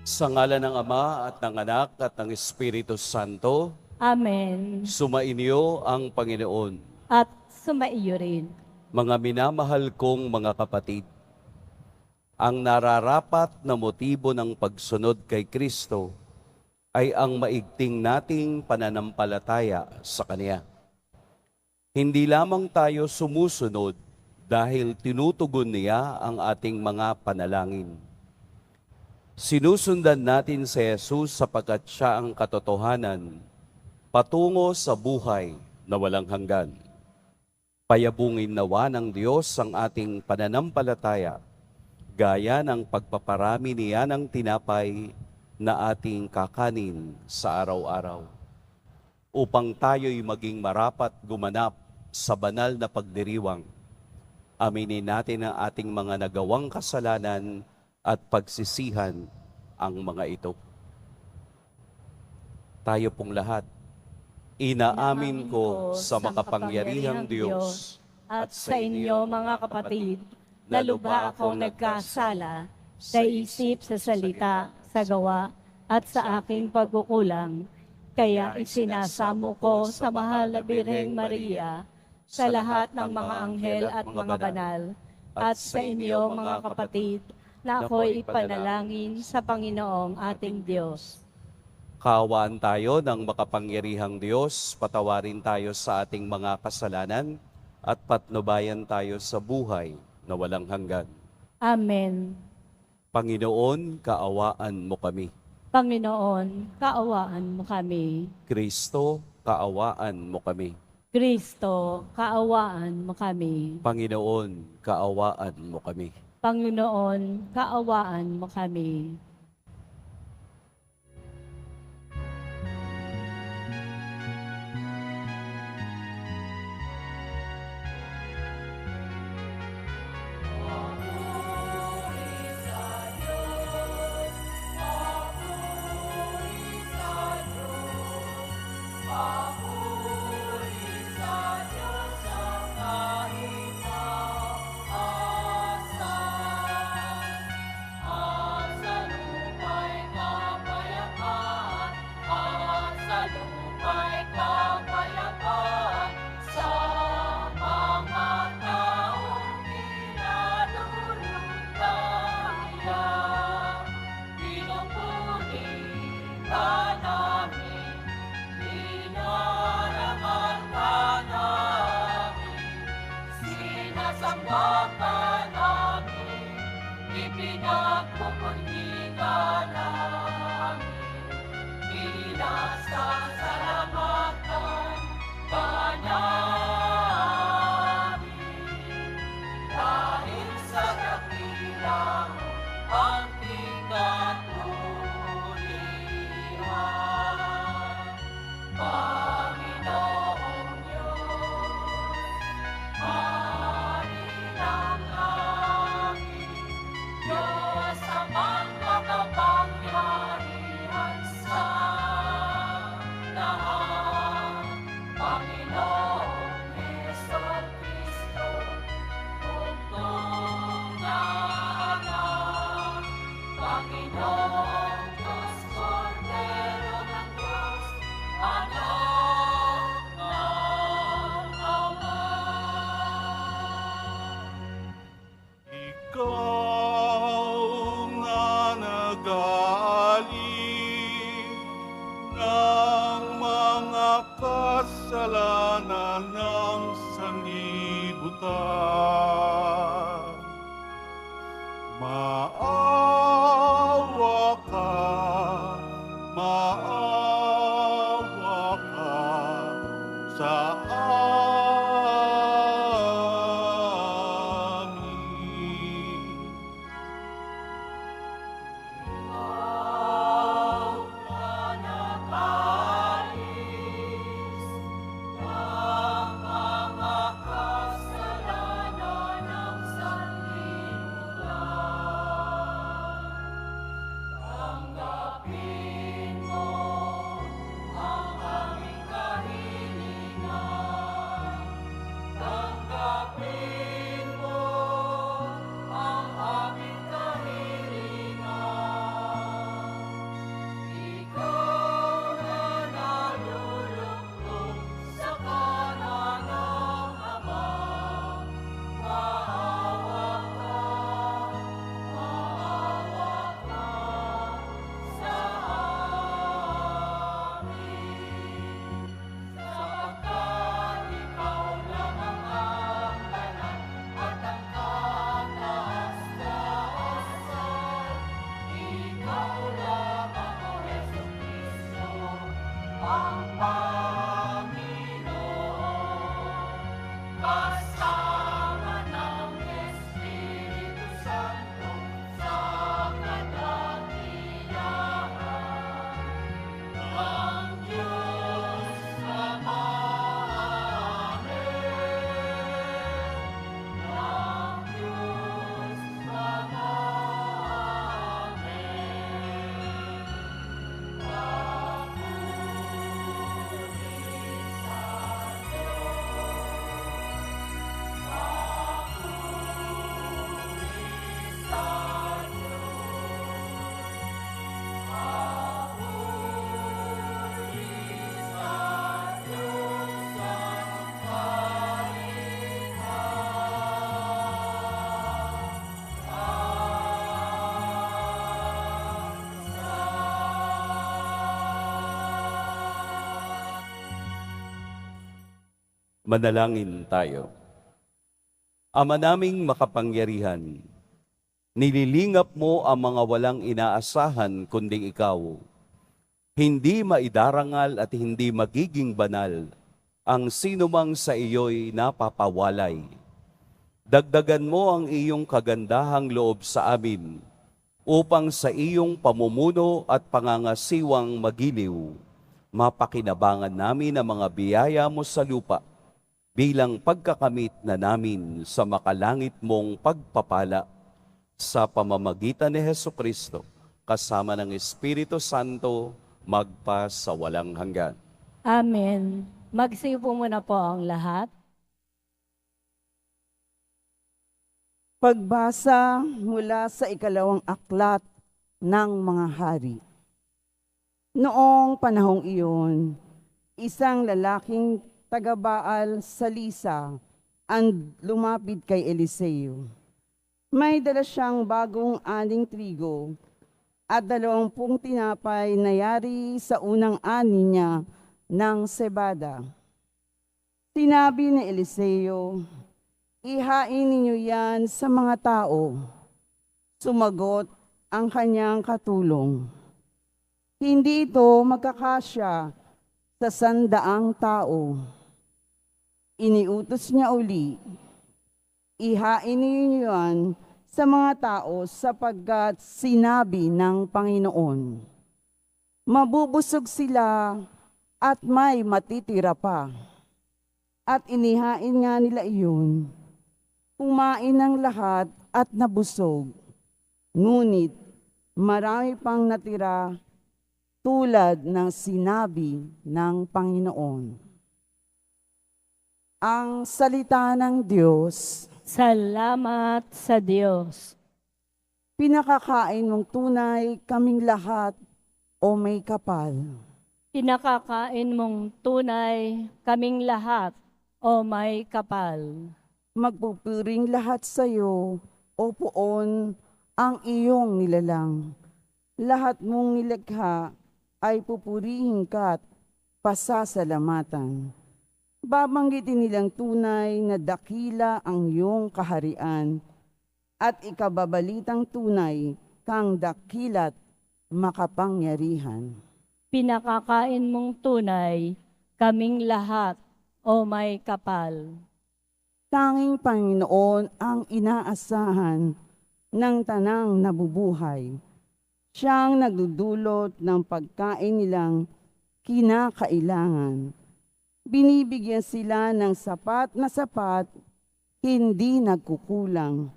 Sa ngalan ng Ama at ng Anak at ng Espiritu Santo, Amen. sumainyo ang Panginoon. At sumaiyo rin. Mga minamahal kong mga kapatid, ang nararapat na motibo ng pagsunod kay Kristo ay ang maigting nating pananampalataya sa Kanya. Hindi lamang tayo sumusunod dahil tinutugon niya ang ating mga panalangin. Sinusundan natin si Jesus sapagkat siya ang katotohanan patungo sa buhay na walang hanggan. Payabungin nawa ng Diyos ang ating pananampalataya, gaya ng pagpaparami niya ng tinapay na ating kakanin sa araw-araw, upang tayo'y maging marapat gumanap sa banal na pagdiriwang. Aminin natin ang ating mga nagawang kasalanan at pagsisihan ang mga ito. Tayo pong lahat, inaamin ko sa makapangyarihang Diyos at sa inyo mga kapatid, na lubha akong nagkasala sa isip, sa salita, sa gawa, at sa aking pagkukulang. Kaya isinasamo ko sa mahal na Birheng Maria, sa lahat ng mga anghel at mga banal, at sa inyo mga kapatid, na ako'y ipanalangin sa Panginoong ating Diyos. Kaawaan tayo ng makapangyarihang Diyos, patawarin tayo sa ating mga kasalanan, at patnubayan tayo sa buhay na walang hanggan. Amen. Panginoon, kaawaan mo kami. Panginoon, kaawaan mo kami. Kristo, kaawaan mo kami. Kristo, kaawaan mo kami. Panginoon, kaawaan mo kami. Panginoon, kaawaan mo kami. Kasalanan ng sanlibutan. Maawa ka Manalangin tayo. Ama naming makapangyarihan, nililingap mo ang mga walang inaasahan kundi ikaw. Hindi maidarangal at hindi magiging banal ang sinumang sa iyo'y napapawalay. Dagdagan mo ang iyong kagandahang loob sa amin upang sa iyong pamumuno at pangangasiwang magiliw, mapakinabangan namin ang mga biyaya mo sa lupa bilang pagkakamit na namin sa makalangit mong pagpapala sa pamamagitan ni Hesukristo kasama ng Espiritu Santo magpa sa walang hanggan. Amen. Magsiupo muna po ang lahat. Pagbasa mula sa ikalawang aklat ng mga hari. Noong panahong iyon, isang lalaking taga-Baal sa Lisa ang lumapit kay Eliseo. May dala siyang bagong aning trigo at 20 tinapay na yari sa unang ani niya ng sebada. Sinabi ni Eliseo, "Ihain ninyo yan sa mga tao." Sumagot ang kanyang katulong, "Hindi ito magkakasya sa 100 tao." Iniutos niya uli, "Ihain ninyo yan sa mga tao sapagkat sinabi ng Panginoon, mabubusog sila at may matitira pa." At inihain nga nila iyon. Kumain ng lahat at nabusog. Ngunit marami pang natira tulad ng sinabi ng Panginoon. Ang salita ng Diyos. Salamat sa Diyos. Pinakakain mong tunay kaming lahat o may kapal. Pinakakain mong tunay kaming lahat o may kapal. Magpupuring lahat sa iyo, o Poon, ang iyong nilalang. Lahat mong nilikha ay pupurihin ka't pasasalamatan. Babanggitin nilang tunay na dakila ang iyong kaharian at ikababalitang tunay kang dakilat makapangyarihan. Pinakakain mong tunay kaming lahat o may kapal. Tanging Panginoon ang inaasahan ng tanang nabubuhay. Siyang nagdudulot ng pagkain nilang kinakailangan. Binibigyan sila ng sapat na sapat, hindi nagkukulang.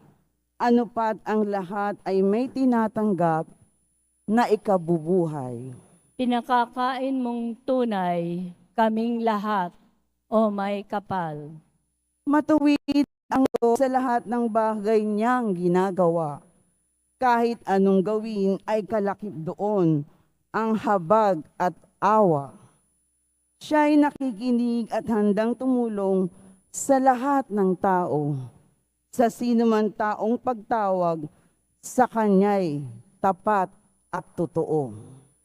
Ano pat ang lahat ay may tinatanggap na ikabubuhay. Pinakakain mong tunay kaming lahat o may kapal. Matuwid ang Diyos sa lahat ng bagay niyang ginagawa. Kahit anong gawin ay kalakip doon ang habag at awa. Siya'y nakikinig at handang tumulong sa lahat ng tao. Sa sino man taong pagtawag, sa Kanya'y tapat at totoo.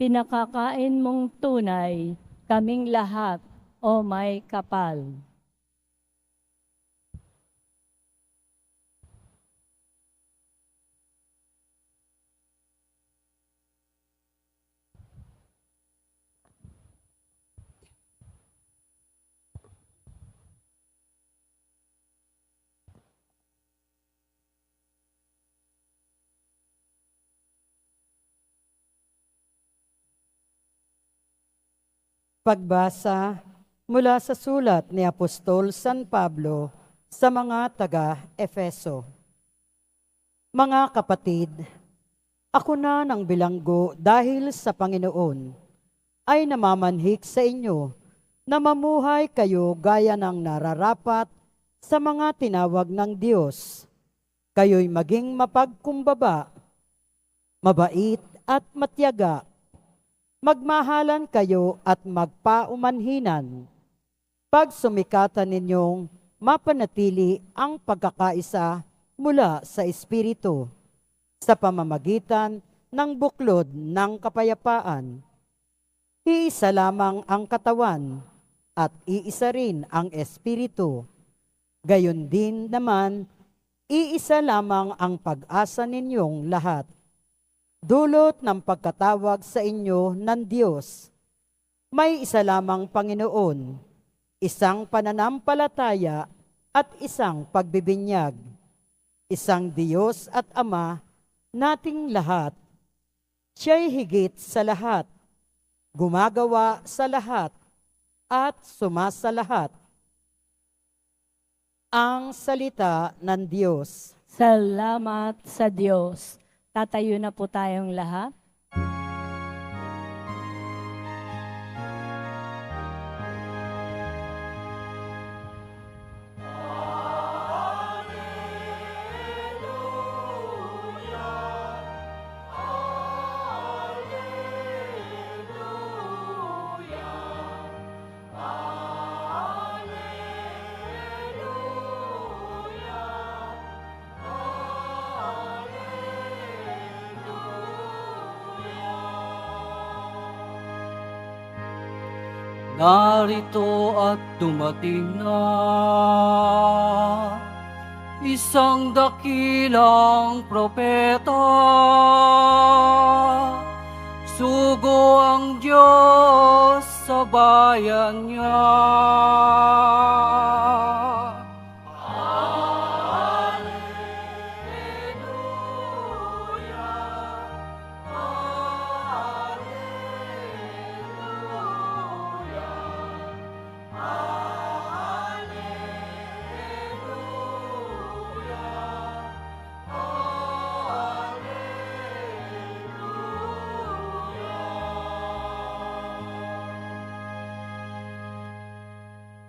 Pinakakain mong tunay kaming lahat o may kapal. Pagbasa mula sa sulat ni Apostol San Pablo sa mga taga-Efeso. Mga kapatid, ako na ng bilanggo dahil sa Panginoon ay namamanhik sa inyo na mamuhay kayo gaya ng nararapat sa mga tinawag ng Diyos. Kayo'y maging mapagkumbaba, mabait at matyaga. Magmahalan kayo at magpaumanhinan. Pag sumikatan ninyong mapanatili ang pagkakaisa mula sa Espiritu sa pamamagitan ng buklod ng kapayapaan. Iisa lamang ang katawan, at iisa rin ang Espiritu. Gayon din naman, iisa lamang ang pag-asa ninyong lahat. Dulot ng pagkatawag sa inyo ng Diyos, may isa lamang Panginoon, isang pananampalataya at isang pagbibinyag, isang Diyos at Ama nating lahat. Siya'y higit sa lahat, gumagawa sa lahat, at sumasalahat. Ang salita ng Diyos. Salamat sa Diyos. Tatayo na po tayong lahat. Narito at dumating na isang dakilang propeta. Sugo ang Diyos sa bayan niya.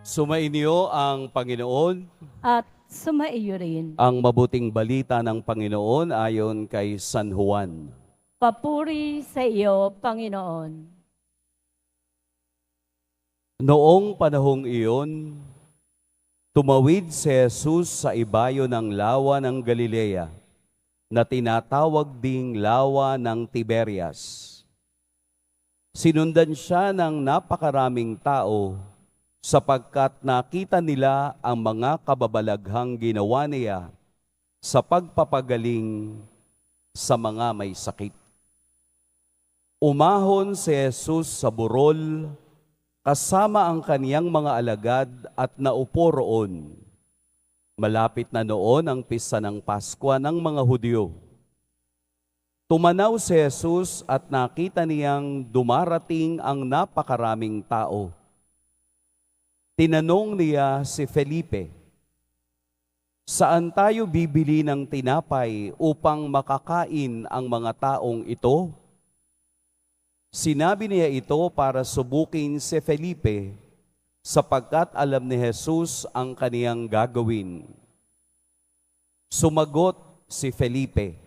Sumainyo ang Panginoon. At sumaiyo rin. Ang mabuting balita ng Panginoon ayon kay San Juan. Papuri sa iyo, Panginoon. Noong panahong iyon, tumawid si Jesus sa ibayo ng lawa ng Galilea na tinatawag ding lawa ng Tiberias. Sinundan siya ng napakaraming tao sapagkat nakita nila ang mga kababalaghang ginawa niya sa pagpapagaling sa mga may sakit. Umahon si Jesus sa burol kasama ang kaniyang mga alagad at naupo roon. Malapit na noon ang pista ng Paskwa ng mga Hudyo. Tumanaw si Jesus at nakita niyang dumarating ang napakaraming tao. Tinanong niya si Felipe, "Saan tayo bibili ng tinapay upang makakain ang mga taong ito?" Sinabi niya ito para subukin si Felipe, sapagkat alam ni Jesus ang kaniyang gagawin. Sumagot si Felipe,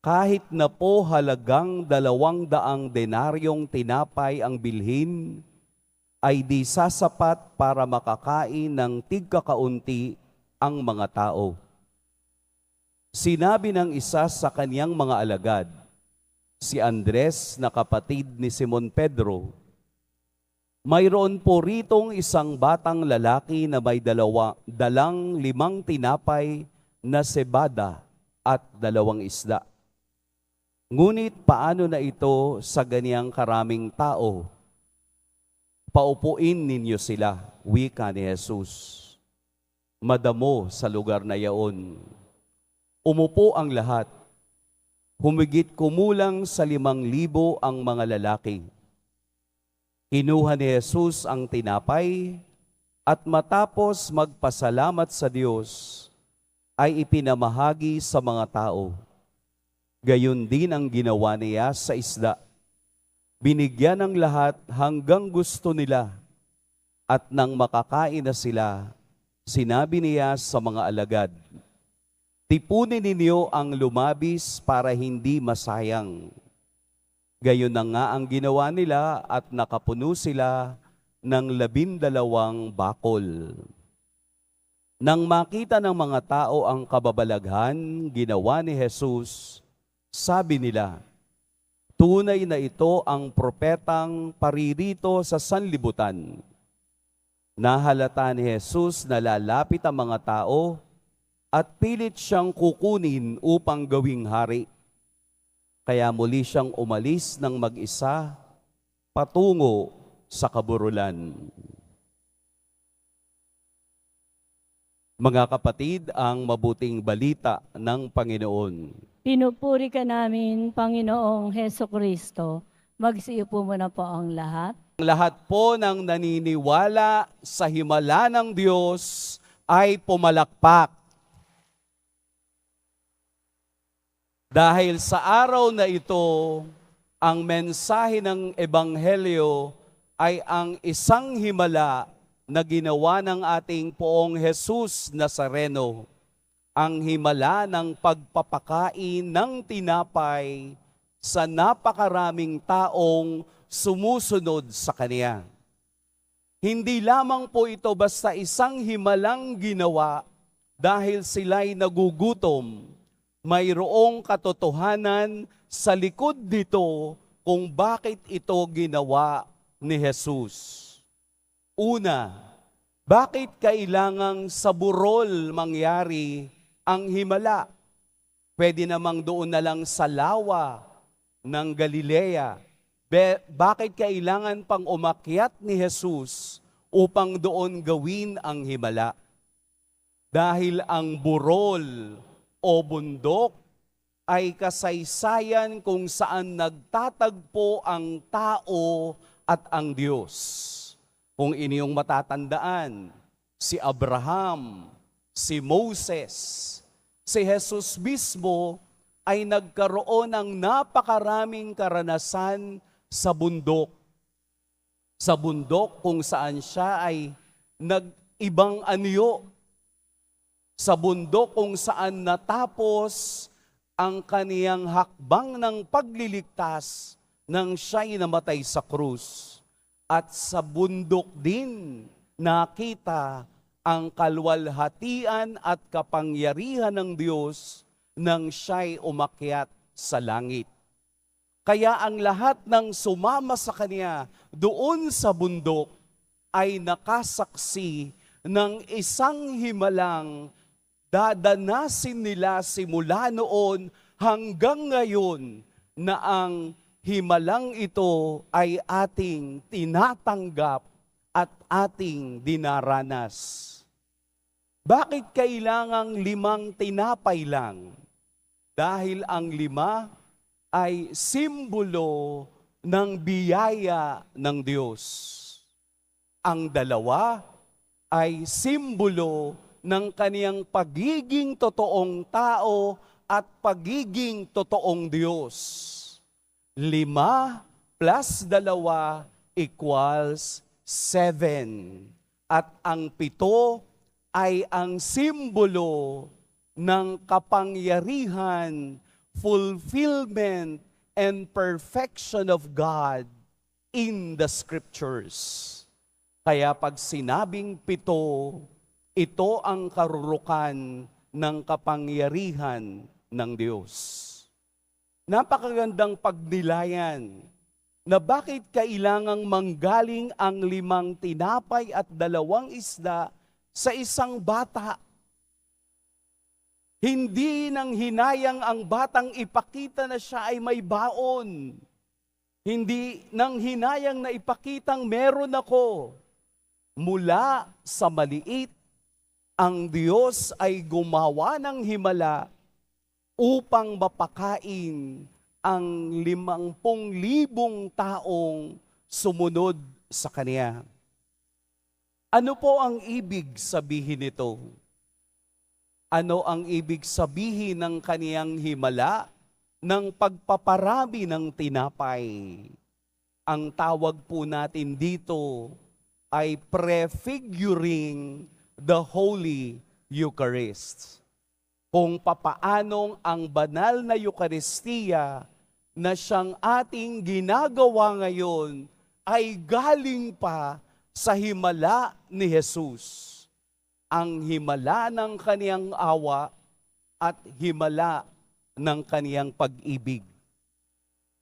"Kahit na po halagang 200 denaryong tinapay ang bilhin, ay di sasapat para makakain ng tigkakaunti ang mga tao." Sinabi ng isa sa kaniyang mga alagad, si Andres na kapatid ni Simon Pedro, "Mayroon po ritong isang batang lalaki na may dalang 5 tinapay na sebada at 2 isda. Ngunit paano na ito sa ganiyang karaming tao? Paupuin ninyo sila," wika ni Jesus. Madamo sa lugar na yaon. Umupo ang lahat. Humigit kumulang sa 5,000 ang mga lalaki. Kinuha ni Jesus ang tinapay at matapos magpasalamat sa Diyos, ay ipinamahagi sa mga tao. Gayon din ang ginawa niya sa isda. Binigyan ng lahat hanggang gusto nila, at nang makakain na sila, sinabi niya sa mga alagad, "Tipunin ninyo ang lumabis para hindi masayang." Gayon na nga ang ginawa nila at nakapuno sila ng 12 bakol. Nang makita ng mga tao ang kababalaghan ginawa ni Jesus, sabi nila, "Tunay na ito ang propetang paririto sa sanlibutan." Nahalata ni Jesus na lalapit ang mga tao at pilit siyang kukunin upang gawing hari. Kaya muli siyang umalis ng mag-isa patungo sa kaburulan. Mga kapatid, ang mabuting balita ng Panginoon. Pinupuri ka namin, Panginoong Heso Kristo. Magsiupo muna po ang lahat. Lahat po ng naniniwala sa himala ng Diyos ay pumalakpak. Dahil sa araw na ito, ang mensahe ng Ebanghelyo ay ang isang himala na ginawa ng ating Poong Jesus Nazareno, ang himala ng pagpapakain ng tinapay sa napakaraming taong sumusunod sa Kanya. Hindi lamang po ito basta isang himalang ginawa dahil sila'y nagugutom. Mayroong katotohanan sa likod dito kung bakit ito ginawa ni Jesus. Una, bakit kailangang sa burol mangyari ang himala? Pwede namang doon na lang sa lawa ng Galilea. Bakit kailangan pang umakyat ni Jesus upang doon gawin ang himala? Dahil ang burol o bundok ay kasaysayan kung saan nagtatagpo ang tao at ang Diyos. Kung inyong matatandaan, si Abraham, si Moses, si Jesus mismo ay nagkaroon ng napakaraming karanasan sa bundok. Sa bundok kung saan siya ay nag-ibang anyo. Sa bundok kung saan natapos ang kaniyang hakbang ng pagliligtas nang siya'y namatay sa krus. At sa bundok din nakita ang kalwalhatian at kapangyarihan ng Diyos nang siya'y umakyat sa langit. Kaya ang lahat ng sumama sa Kanya doon sa bundok ay nakasaksi ng isang himalang dadanasin nila simula noon hanggang ngayon na ang himalang ito ay ating tinatanggap at ating dinaranas. Bakit kailangang 5 tinapay lang? Dahil ang 5 ay simbolo ng biyaya ng Diyos. Ang 2 ay simbolo ng kaniyang pagiging totoong tao at pagiging totoong Diyos. 5 plus 2 equals 7. At ang 7 ay ang simbolo ng kapangyarihan, fulfillment, and perfection of God in the Scriptures. Kaya pag sinabing 7, ito ang karurukan ng kapangyarihan ng Diyos. Napakagandang pagnilayan na bakit kailangang manggaling ang 5 tinapay at 2 isda sa isang bata. Hindi nang hinayang ang batang ipakita na siya ay may baon. Hindi nang hinayang na ipakitang meron ako. Mula sa maliit, ang Diyos ay gumawa ng himala upang mapakain ang 50,000 taong sumunod sa Kanya. Ano po ang ibig sabihin nito? Ano ang ibig sabihin ng Kaniyang himala ng pagpaparami ng tinapay? Ang tawag po natin dito ay prefiguring the Holy Eucharist. Kung papaanong ang banal na Eucharistia na siyang ating ginagawa ngayon ay galing pa sa himala ni Jesus. Ang himala ng Kaniyang awa at himala ng Kaniyang pag-ibig.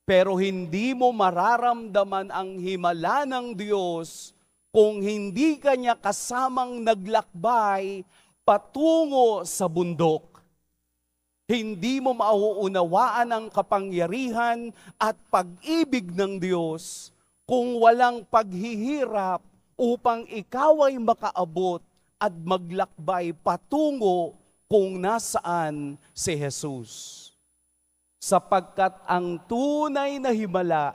Pero hindi mo mararamdaman ang himala ng Diyos kung hindi kanya kasamang naglakbay patungo sa bundok. Hindi mo mauunawaan ang kapangyarihan at pag-ibig ng Diyos kung walang paghihirap upang ikaw ay makaabot at maglakbay patungo kung nasaan si Jesus. Sapagkat ang tunay na himala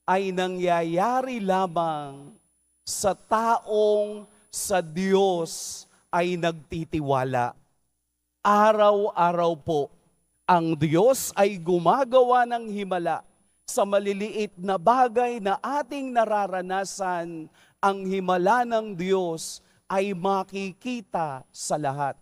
ay nangyayari lamang sa taong sa Diyos ay nagtitiwala. Araw-araw po, ang Diyos ay gumagawa ng himala sa maliliit na bagay na ating nararanasan. Ang himala ng Diyos ay makikita sa lahat.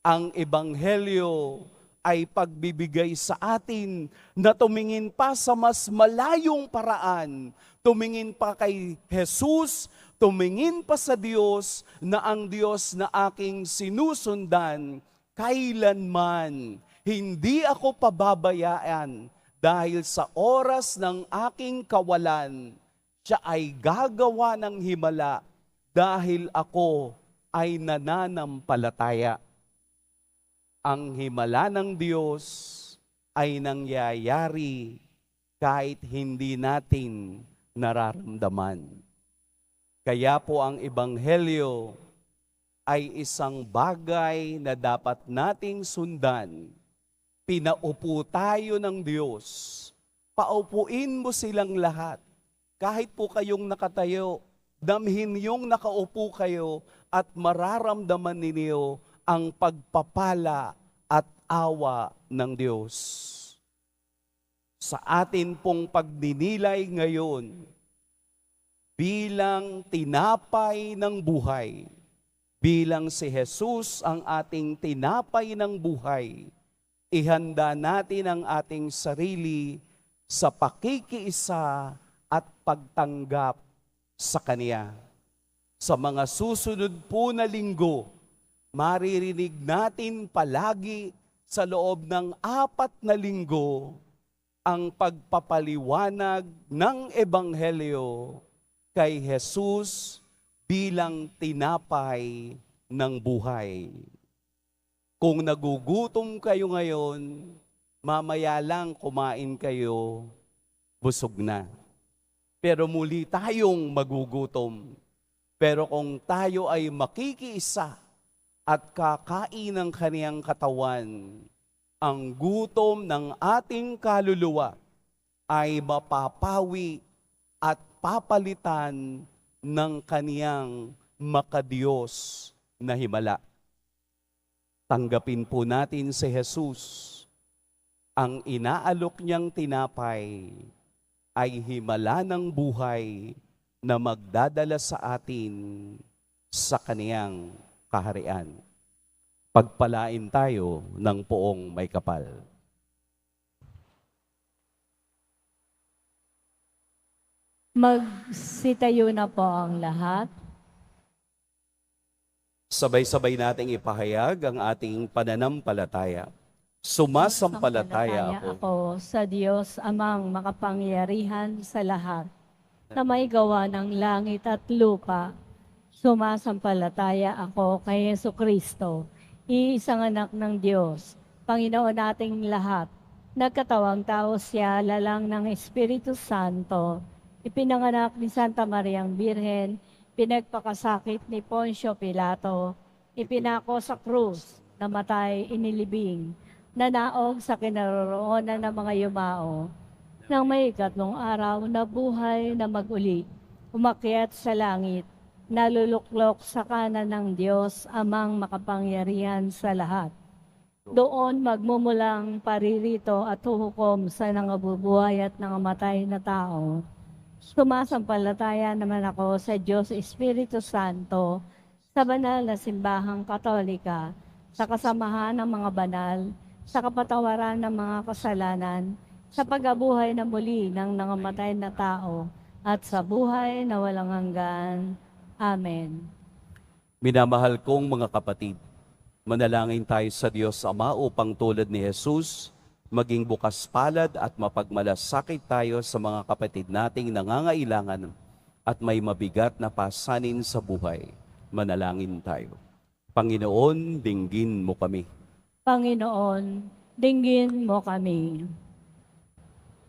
Ang Ebanghelyo ay pagbibigay sa atin na tumingin pa sa mas malayong paraan, tumingin pa kay Jesus, tumingin pa sa Diyos na ang Diyos na aking sinusundan, kailanman hindi ako pababayaan dahil sa oras ng aking kawalan, siya ay gagawa ng himala dahil ako ay nananampalataya. Ang himala ng Diyos ay nangyayari kahit hindi natin nararamdaman. Kaya po ang Ebanghelyo ay isang bagay na dapat nating sundan. Pinaupo tayo ng Diyos. Paupuin mo silang lahat. Kahit po kayong nakatayo, damhin yung nakaupo kayo at mararamdaman ninyo ang pagpapala at awa ng Diyos. Sa atin pong pagdinilay ngayon, bilang tinapay ng buhay, bilang si Jesus ang ating tinapay ng buhay, ihanda natin ang ating sarili sa pakikiisa at pagtanggap sa Kanya. Sa mga susunod po na linggo, maririnig natin palagi sa loob ng 4 na linggo ang pagpapaliwanag ng Ebanghelyo kay Jesus bilang tinapay ng buhay. Kung nagugutom kayo ngayon, mamaya lang kumain kayo, busog na. Pero muli tayong magugutom. Pero kung tayo ay makikiisa at kakain ng kaniyang katawan, ang gutom ng ating kaluluwa ay mapapawi at papalitan ng kaniyang makadiyos na himala. Tanggapin po natin si Jesus. Ang inaalok niyang tinapay ay himala ng buhay na magdadala sa atin sa kaniyang kaharian. Pagpalain tayo ng poong may kapal. Magsitayo na po ang lahat. Sabay-sabay nating ipahayag ang ating pananampalataya. Sumasampalataya ako sa Diyos amang makapangyarihan sa lahat, na may gawa ng langit at lupa. Sumasampalataya ako kay Jesucristo, iisang anak ng Diyos, Panginoon nating lahat. Nagkatawang tao siya, lalang ng Espiritu Santo, ipinanganak ni Santa Mariang Birhen, pinagpakasakit ni Poncio Pilato, ipinako sa krus, namatay, inilibing, nanaog sa kinaroroonan ng mga yumao, nang may 3 araw na buhay na maguli, umakyat sa langit, naluluklok sa kanan ng Diyos amang makapangyarihan sa lahat. Doon magmumulang paririto at huhukom sa nangabubuhay at nangamatay na tao. Sumasampalataya naman ako sa Diyos Espiritu Santo, sa banal na simbahang Katolika, sa kasamahan ng mga banal, sa kapatawaran ng mga kasalanan, sa pagkabuhay na muli ng nangamatay na tao, at sa buhay na walang hanggan. Amen. Minamahal kong mga kapatid, manalangin tayo sa Diyos Ama upang tulad ni Jesus, maging bukas palad at mapagmalasakit tayo sa mga kapatid nating nangangailangan at may mabigat na pasanin sa buhay. Manalangin tayo. Panginoon, dinggin mo kami. Panginoon, dinggin mo kami.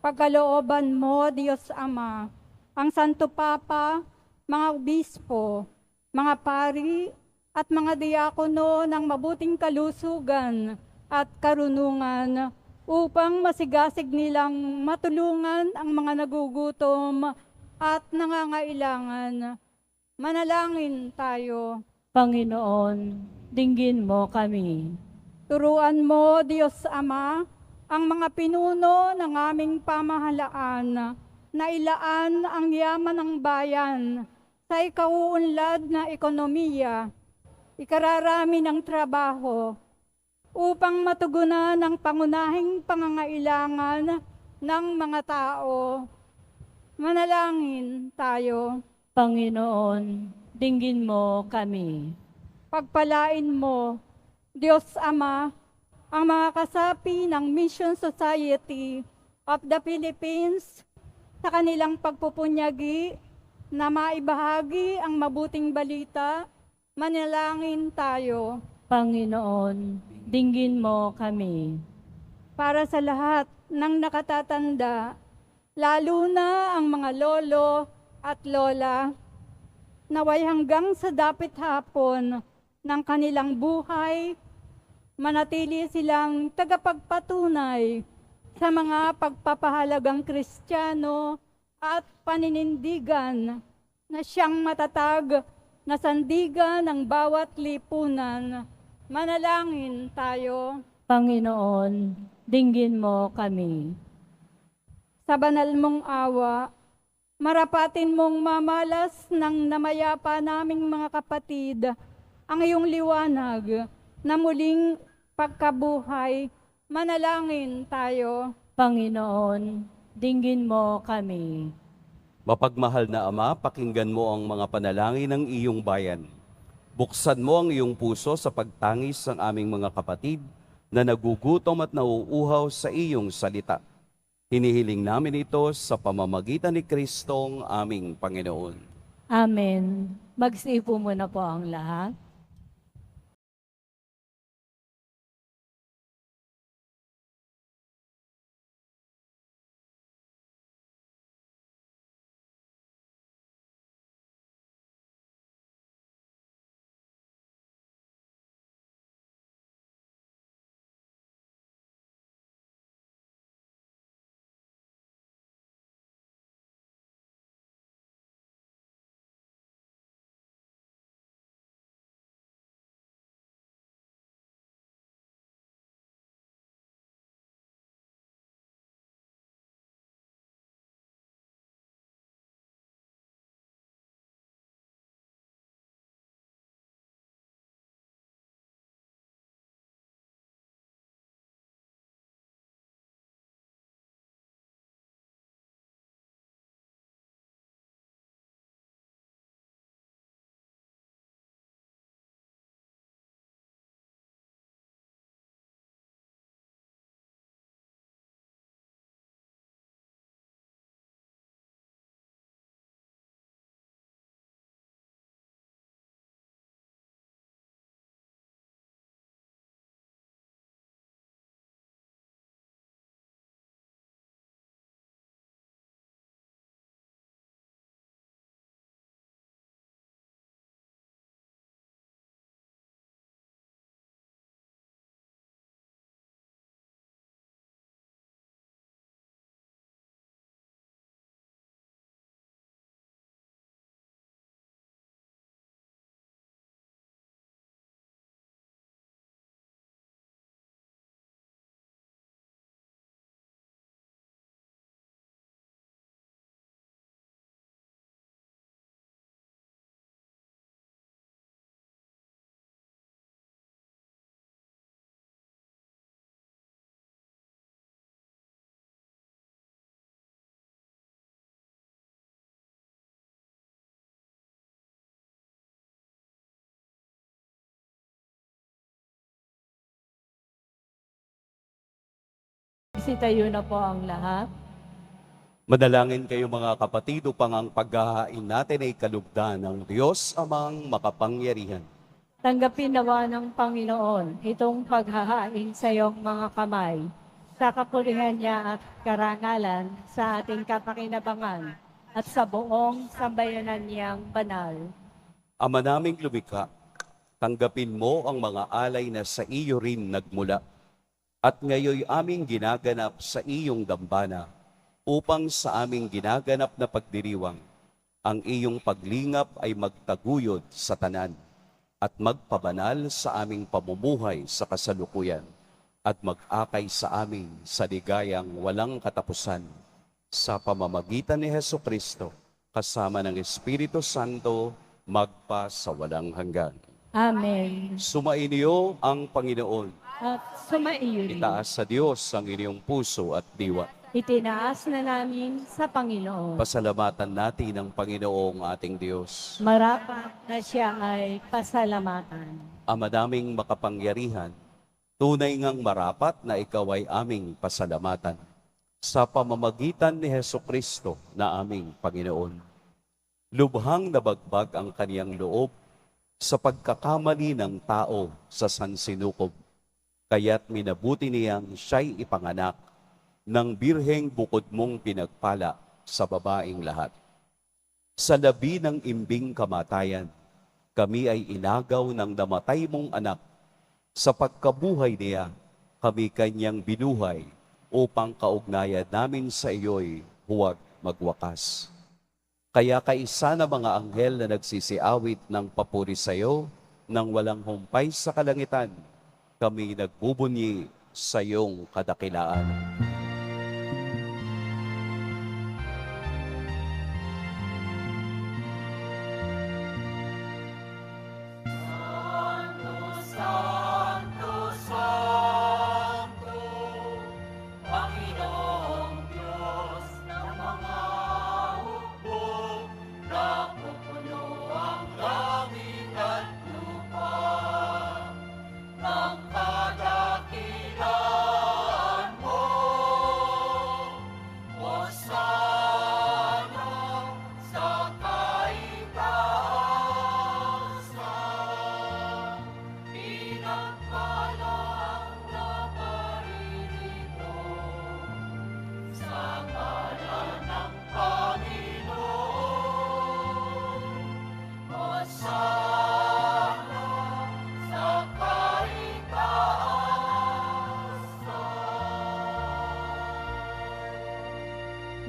Pagkalooban mo, Diyos Ama, ang Santo Papa, mga obispo, mga pari, at mga diakono ng mabuting kalusugan at karunungan upang masigasig nilang matulungan ang mga nagugutom at nangangailangan. Manalangin tayo. Panginoon, dinggin mo kami. Turuan mo, Diyos Ama, ang mga pinuno ng aming pamahalaan na ilaan ang yaman ng bayan sa ikauunlad na ekonomiya, ikararami ng trabaho, upang matugunan ang pangunahing pangangailangan ng mga tao. Manalangin tayo. Panginoon, dinggin mo kami. Pagpalain mo, Diyos Ama, ang mga kasapi ng Mission Society of the Philippines sa kanilang pagpupunyagi na maibahagi ang mabuting balita. Manalangin tayo. Panginoon, dinggin mo kami. Para sa lahat ng nakatatanda, lalo na ang mga lolo at lola, naway hanggang sa dapit hapon ng kanilang buhay, manatili silang tagapagpatunay sa mga pagpapahalagang Kristiyano at paninindigan na siyang matatag na sandigan ng bawat lipunan. Manalangin tayo. Panginoon, dinggin mo kami. Sa banal mong awa, marapatin mong mamalas ng namayapa naming mga kapatid ang iyong liwanag na muling pagkabuhay. Manalangin tayo. Panginoon, dinggin mo kami. Mapagmahal na Ama, pakinggan mo ang mga panalangin ng iyong bayan. Buksan mo ang iyong puso sa pagtangis ng aming mga kapatid na nagugutom at nauuhaw sa iyong salita. Hinihiling namin ito sa pamamagitan ni Kristong aming Panginoon. Amen. Magsipo muna po ang lahat. Isitayo na po ang lahat. Madalangin kayo mga kapatid upang ang paghahain natin ay kalugdan ng Diyos amang makapangyarihan. Tanggapin nawa ng Panginoon itong paghahain sa iyong mga kamay, sa kapulihan niya at karangalan sa ating kapakinabangan at sa buong sambayanan niyang banal. Ama naming lumikha, tanggapin mo ang mga alay na sa iyo rin nagmula at ngayoy aming ginaganap sa iyong dambana upang sa aming ginaganap na pagdiriwang, ang iyong paglingap ay magtaguyod sa tanan at magpabanal sa aming pamumuhay sa kasalukuyan at mag-akay sa amin sa ligayang walang katapusan sa pamamagitan ni Hesukristo kasama ng Espiritu Santo magpa sa walang hanggan. Amen. Sumainyo ang Panginoon. At sumaiyo rin. Itaas sa Diyos ang inyong puso at diwa. Itinaas na namin sa Panginoon. Pasalamatan natin ang Panginoong ating Diyos. Marapat na siya ay pasalamatan. Ama naming makapangyarihan, tunay ngang marapat na ikaw ay aming pasalamatan sa pamamagitan ni Hesukristo na aming Panginoon. Lubhang nabagbag ang kaniyang loob sa pagkakamali ng tao sa sansinukob, kaya't minabuti niyang siya'y ipanganak ng birheng bukod mong pinagpala sa babaeng lahat. Sa labi ng imbing kamatayan, kami ay inagaw ng namatay mong anak. Sa pagkabuhay niya, kami kanyang binuhay upang kaugnayan namin sa iyo'y huwag magwakas. Kaya kaisa na mga anghel na nagsisiawit ng papuri sa iyo nang walang humpay sa kalangitan, kami nagbubunyi sa iyong kadakilaan.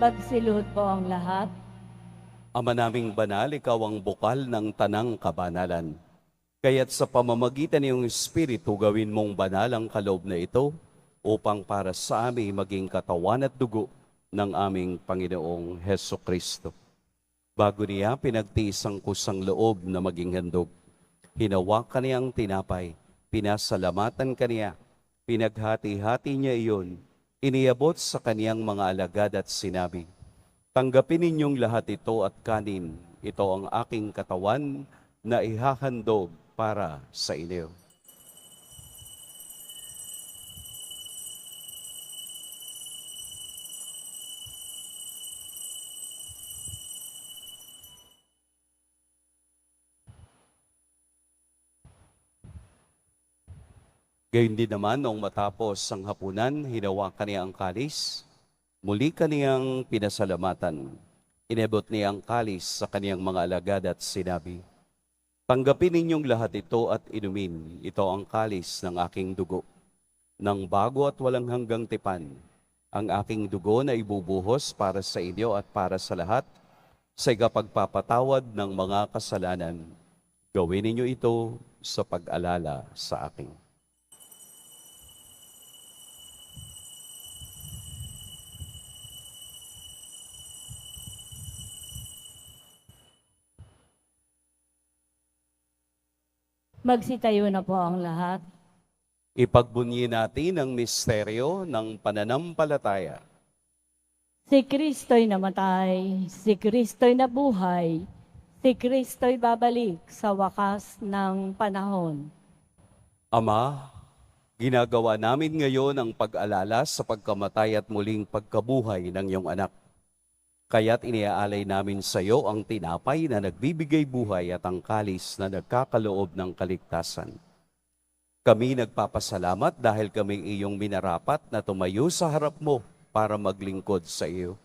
Magsilod po ang lahat. Ama naming banal, ikaw ang bukal ng tanang kabanalan. Kaya't sa pamamagitan ng iyong Espiritu, gawin mong banal ang kaloob na ito upang para sa amin maging katawan at dugo ng aming Panginoong Hesukristo. Bago niya pinagtiis ang kusang loob na maging handog, hinawakan niya ang tinapay, pinasalamatan kaniya, pinaghati-hati niya iyon, iniabot sa kaniyang mga alagad at sinabi, "Tanggapin ninyong lahat ito at kanin, ito ang aking katawan na ihahandog para sa inyo." Gayon din naman, noong matapos ang hapunan, hinawakan niya ang kalis. Muli kaniyang pinasalamatan. Inabot niya ang kalis sa kaniyang mga alagad at sinabi, "Tanggapin ninyong lahat ito at inumin. Ito ang kalis ng aking dugo. Ng bago at walang hanggang tipan, ang aking dugo na ibubuhos para sa inyo at para sa lahat, sa ikapagpapatawad ng mga kasalanan. Gawin ninyo ito sa pag-alala sa akin." Magsitayo na po ang lahat. Ipagbunyi natin ang misteryo ng pananampalataya. Si Kristo'y namatay, si Kristo'y nabuhay, si Kristo'y babalik sa wakas ng panahon. Ama, ginagawa namin ngayon ang pag-alala sa pagkamatay at muling pagkabuhay ng iyong anak. Kaya't iniaalay namin sa iyo ang tinapay na nagbibigay buhay at ang kalis na nagkakaloob ng kaligtasan. Kami nagpapasalamat dahil kami iyong minarapat na tumayo sa harap mo para maglingkod sa iyo.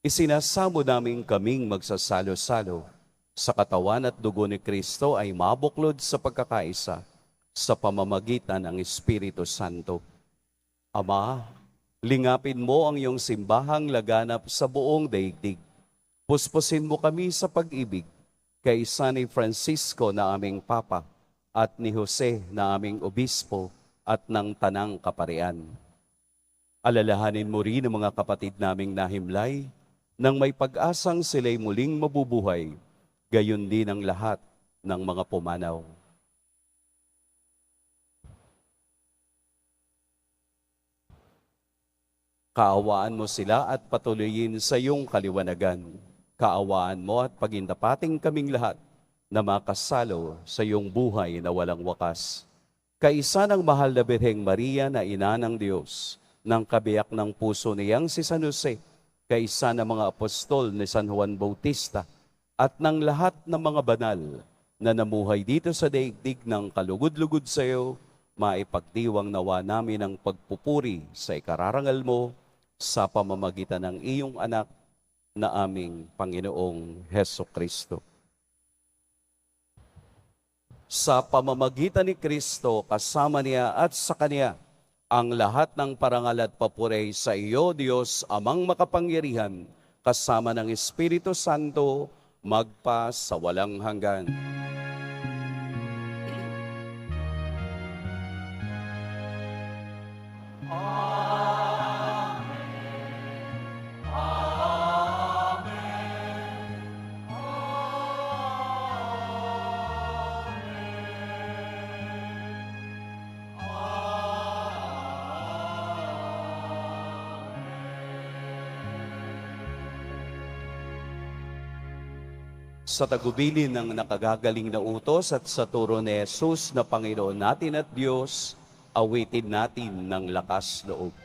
Isinasamo namin kaming magsasalo-salo sa katawan at dugo ni Kristo ay mabuklod sa pagkakaisa sa pamamagitan ng Espiritu Santo. Ama, lingapin mo ang iyong simbahang laganap sa buong daigdig. Puspusin mo kami sa pag-ibig kay ni Francisco na aming Papa at ni Jose na aming Obispo at ng Tanang Kaparian. Alalahanin mo rin ang mga kapatid naming nahimlay nang may pag-asang sila'y muling mabubuhay, gayon din ang lahat ng mga pumanaw. Kaawaan mo sila at patuloyin sa iyong kaliwanagan. Kaawaan mo at pagindapating kaming lahat na makasalo sa iyong buhay na walang wakas. Kaisa ng mahal na Birheng Maria na ina ng Diyos, ng kabiyak ng puso niyang si San Jose, kaisa ng mga apostol ni San Juan Bautista, at ng lahat ng mga banal na namuhay dito sa daigdig ng kalugod-lugod sa iyo, maipagdiwang nawa namin ang pagpupuri sa ikararangal mo sa pamamagitan ng iyong anak na aming Panginoong Heso Kristo. Sa pamamagitan ni Kristo, kasama niya at sa Kanya, ang lahat ng parangal at papuri sa iyo, Diyos, Amang makapangyarihan, kasama ng Espiritu Santo, magpa sa walang hanggan. Sa tagubilin ng nakagagaling na utos at sa turo ni Jesus na Panginoon natin at Diyos, awitin natin ng lakas loob.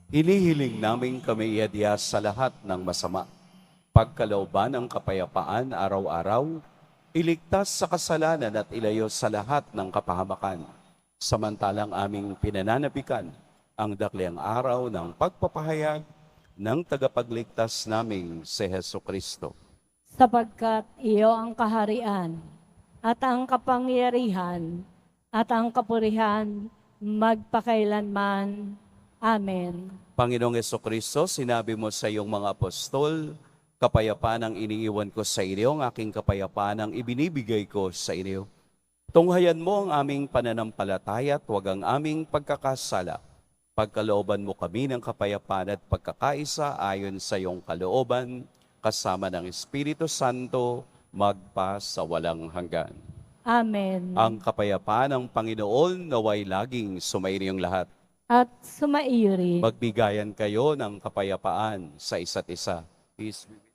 Hinihiling namin kami iadya sa lahat ng masama. Pagkalooban ng kapayapaan araw-araw, iligtas sa kasalanan at ilayo sa lahat ng kapahamakan. Samantalang aming pinananabikan ang dakliang araw ng pagpapahayag ng tagapagligtas naming si Heso Kristo. Sapagkat iyo ang kaharian at ang kapangyarihan at ang kapurihan magpakailanman. Amen. Panginoong Kristo, sinabi mo sa iyong mga apostol, kapayapaan ang iniiwan ko sa inyo, ang aking kapayapaan ang ibinibigay ko sa inyo. Tunghayan mo ang aming pananampalataya at huwag ang aming pagkakasala. Pagkalooban mo kami ng kapayapaan at pagkakaisa ayon sa iyong kalooban, kasama ng Espiritu Santo, magpa sa walang hanggan. Amen. Ang kapayapaan ng Panginoon naway laging sumainyong lahat. At sumaiyo rin. Magbigayan kayo ng kapayapaan sa isa't isa. Peace be with you.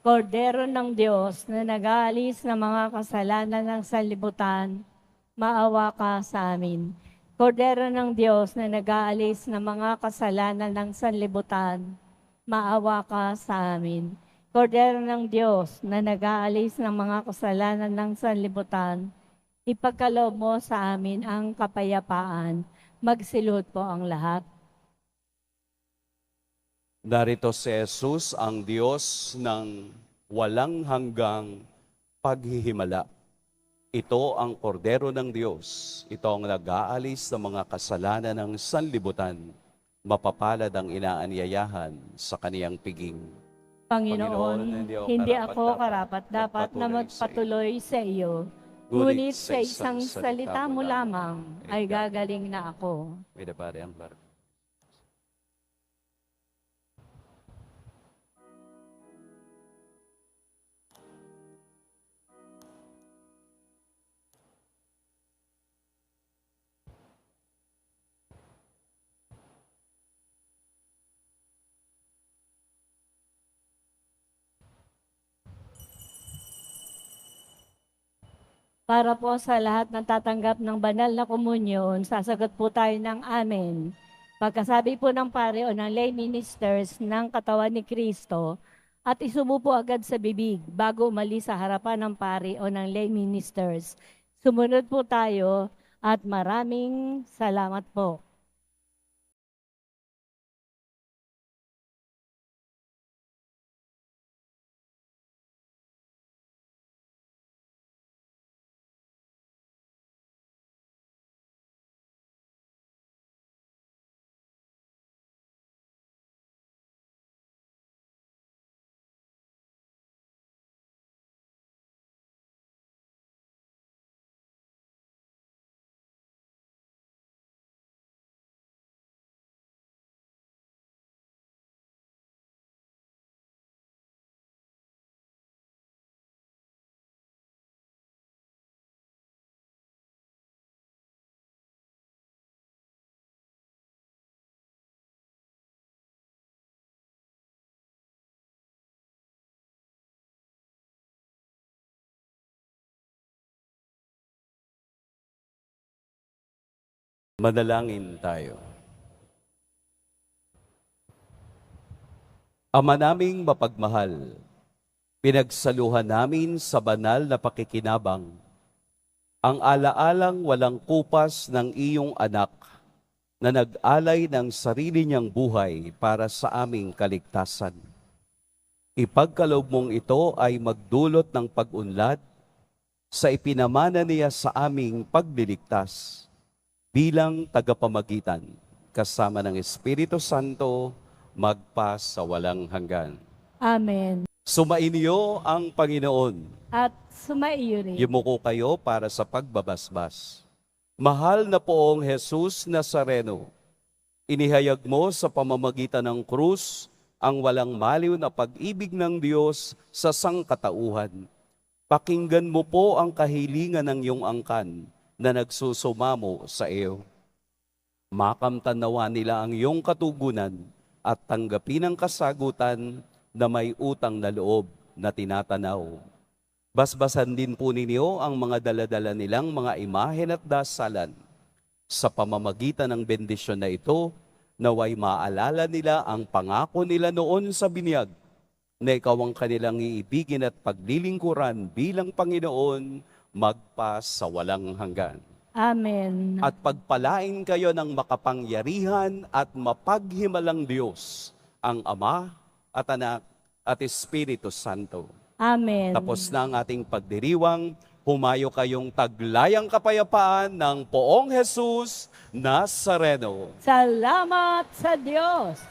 Kordero ng Diyos na nag-aalis ng mga kasalanan ng sanlibutan, maawa ka sa amin. Kordero ng Diyos na nag-aalis ng mga kasalanan ng sanlibutan, maawa ka sa amin. Kordero ng Diyos na nag-aalis ng mga kasalanan ng sanlibutan, ipagkaloob mo sa amin ang kapayapaan. Magsilot po ang lahat. Narito si Jesus, ang Diyos ng walang hanggang paghihimala. Ito ang kordero ng Diyos. Ito ang nag-aalis ng mga kasalanan ng sanlibutan. Mapapalad ang inaanyayahan sa kaniyang piging. Panginoon, hindi ako karapat-dapat na magpatuloy sa iyo. Ngunit sa isang salita mo lamang ay gagaling na ako. May dapari ang bar. Para po sa lahat ng tatanggap ng banal na komunyon, sasagot po tayo ng amen. Pagkasabi po ng pare o ng lay ministers ng katawan ni Kristo, at isubo po agad sa bibig bago umalis sa harapan ng pare o ng lay ministers. Sumunod po tayo at maraming salamat po. Manalangin tayo. Ama naming mapagmahal, pinagsaluhan namin sa banal na pakikinabang ang alaalang walang kupas ng iyong anak na nag-alay ng sarili niyang buhay para sa aming kaligtasan. Ipagkaloob mong ito ay magdulot ng pag-unlad sa ipinamana niya sa aming pagliligtas bilang tagapamagitan kasama ng Espiritu Santo magpa sa walang hanggan. Amen. Sumainyo ang Panginoon. At sumaiyo rin. Yumuko kayo para sa pagbabasbas. Mahal na poong Jesus Nazareno, inihayag mo sa pamamagitan ng krus ang walang maliw na pag-ibig ng Diyos sa sangkatauhan. Pakinggan mo po ang kahilingan ng iyong angkan na nagsusumamo sa iyo. Makamtan nawa nila ang iyong katugunan at tanggapin ang kasagutan na may utang na loob na tinatanaw. Basbasan din po ninyo ang mga daladala nilang mga imahen at dasalan. Sa pamamagitan ng bendisyon na ito, naway maalala nila ang pangako nila noon sa binyag na ikaw ang kanilang iibigin at paglilingkuran bilang Panginoon magpa sa walang hanggan. Amen. At pagpalain kayo ng makapangyarihan at mapaghimalang Diyos, ang Ama at Anak at Espiritu Santo. Amen. Tapos na ang ating pagdiriwang, Humayo kayong taglayang kapayapaan ng Poong Jesus Nazareno. Salamat sa Diyos!